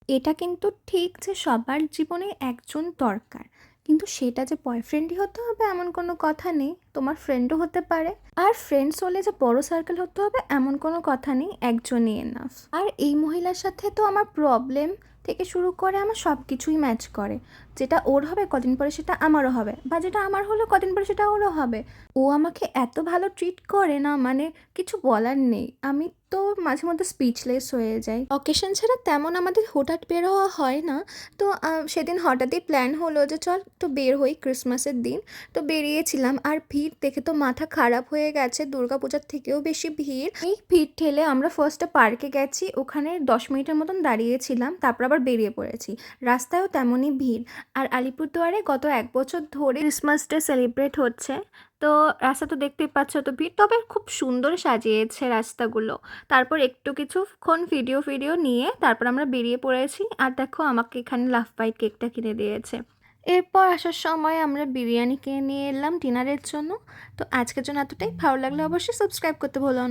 এটা কিন্তু ঠিক যে সবার জীবনে একজন দরকার, কিন্তু সেটা যে বয়ফ্রেন্ডই হতে হবে এমন কোনো কথা নেই, তোমার ফ্রেন্ডও হতে পারে। আর ফ্রেন্ডস হলে যে বড় সার্কেল হতে হবে এমন কোনো কথা নেই, একজনই এনাফ। আর এই মহিলার সাথে তো আমার প্রবলেম থেকে শুরু করে আমার সব কিছুই ম্যাচ করে। যেটা ওর হবে কদিন পরে সেটা আমারও হবে, বা যেটা আমার হলো কদিন পরে সেটা ওরও হবে। ও আমাকে এত ভালো ট্রিট করে না, মানে কিছু বলার নেই। আমি তো মাঝে মধ্যে স্পিচলেস হয়ে যাই। অকেশন ছাড়া তেমন আমাদের হঠাৎ বের হওয়া হয় না। তো সেদিন হঠাৎই প্ল্যান হলো যে চল একটু বের হই ক্রিসমাসের দিন। তো বেরিয়েছিলাম, আর ভিড় দেখে তো মাথা খারাপ হয়ে গেছে, দুর্গাপূজার থেকেও বেশি ভিড়। এই ভিড় ঠেলে আমরা ফার্স্টে পার্কে গেছি, ওখানে 10 মিনিটের মতন দাঁড়িয়েছিলাম, তারপর আবার বেরিয়ে পড়েছি। রাস্তায়ও তেমনই ভিড়। আর আলিপুরদুয়ারে গত 1 বছর ধরে ক্রিসমাস ডে সেলিব্রেট হচ্ছে। তো রাস্তা তো দেখতেই পাচ্ছ, তো ভিড়, তবে খুব সুন্দর সাজিয়েছে রাস্তাগুলো। তারপর একটু কিছুক্ষণ ভিডিও নিয়ে তারপর আমরা বেরিয়ে পড়েছি। আর দেখো আমাকে এখানে লাফ বাইট কেকটা কিনে দিয়েছে। এরপর আসার সময় আমরা বিরিয়ানি কিনে নিয়ে এলাম ডিনারের জন্য। তো আজকের জন্য এতটাই, ভালো লাগলে অবশ্যই সাবস্ক্রাইব করতে ভুলো না।